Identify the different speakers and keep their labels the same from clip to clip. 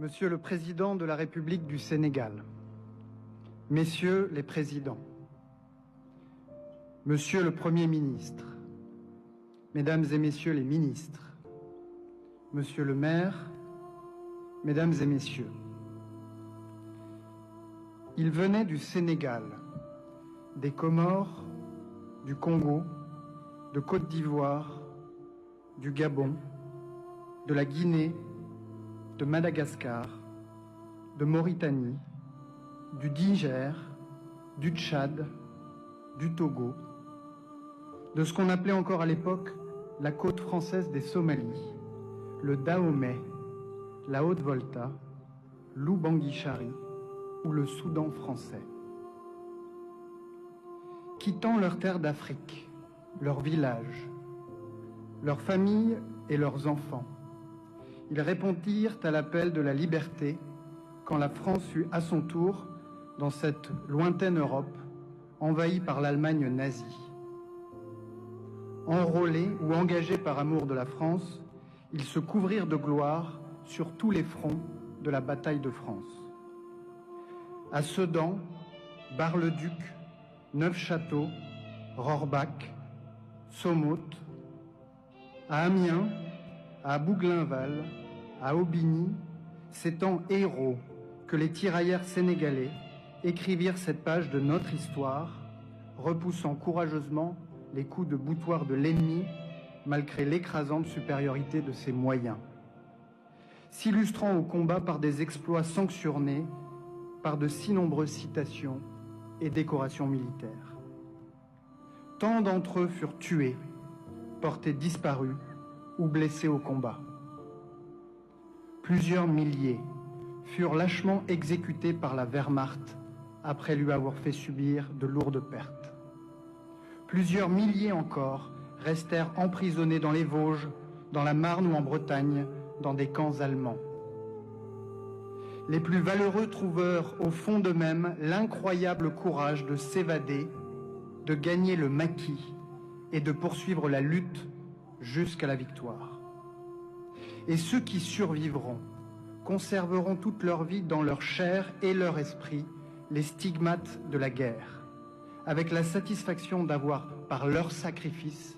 Speaker 1: Monsieur le Président de la République du Sénégal, Messieurs les Présidents, Monsieur le Premier ministre, Mesdames et Messieurs les ministres, Monsieur le maire, Mesdames et Messieurs, il venait du Sénégal, des Comores, du Congo, de Côte d'Ivoire, du Gabon, de la Guinée, de Madagascar, de Mauritanie, du Niger, du Tchad, du Togo, de ce qu'on appelait encore à l'époque la côte française des Somalies, le Dahomey, la Haute-Volta, l'Oubangui-Chari ou le Soudan français. Quittant leurs terres d'Afrique, leurs villages, leurs familles et leurs enfants, ils répondirent à l'appel de la liberté quand la France fut à son tour, dans cette lointaine Europe, envahie par l'Allemagne nazie. Enrôlés ou engagés par amour de la France, ils se couvrirent de gloire sur tous les fronts de la bataille de France. À Sedan, Bar-le-Duc, Neufchâteau, Rohrbach, Somote, à Amiens, à Bouglin-Val, à Aubigny, c'est en héros que les tirailleurs sénégalais écrivirent cette page de notre histoire, repoussant courageusement les coups de boutoir de l'ennemi malgré l'écrasante supériorité de ses moyens, s'illustrant au combat par des exploits sanctionnés par de si nombreuses citations et décorations militaires. Tant d'entre eux furent tués, portés disparus ou blessés au combat. Plusieurs milliers furent lâchement exécutés par la Wehrmacht après lui avoir fait subir de lourdes pertes. Plusieurs milliers encore restèrent emprisonnés dans les Vosges, dans la Marne ou en Bretagne, dans des camps allemands. Les plus valeureux trouvèrent au fond d'eux-mêmes l'incroyable courage de s'évader, de gagner le maquis et de poursuivre la lutte jusqu'à la victoire. Et ceux qui survivront conserveront toute leur vie dans leur chair et leur esprit les stigmates de la guerre, avec la satisfaction d'avoir, par leur sacrifice,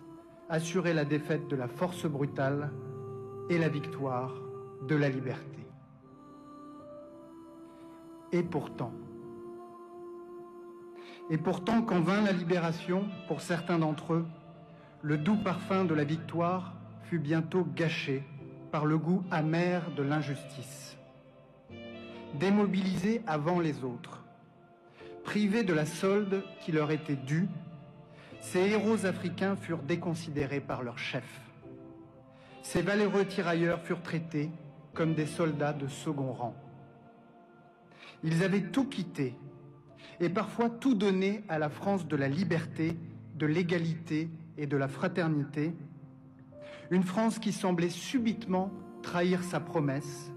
Speaker 1: assuré la défaite de la force brutale et la victoire de la liberté. Et pourtant, quand vint la libération, pour certains d'entre eux, le doux parfum de la victoire fut bientôt gâché par le goût amer de l'injustice. Démobilisés avant les autres, privés de la solde qui leur était due, ces héros africains furent déconsidérés par leurs chefs. Ces valeureux tirailleurs furent traités comme des soldats de second rang. Ils avaient tout quitté et parfois tout donné à la France de la liberté, de l'égalité et de la fraternité, une France qui semblait subitement trahir sa promesse,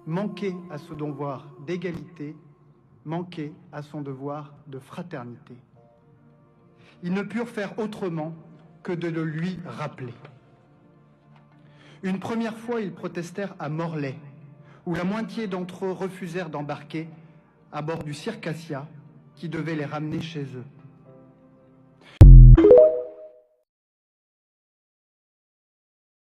Speaker 1: manquer à son devoir d'égalité, manquer à son devoir de fraternité. Ils ne purent faire autrement que de le lui rappeler. Une première fois, ils protestèrent à Morlaix, où la moitié d'entre eux refusèrent d'embarquer à bord du Circassia qui devait les ramener chez eux.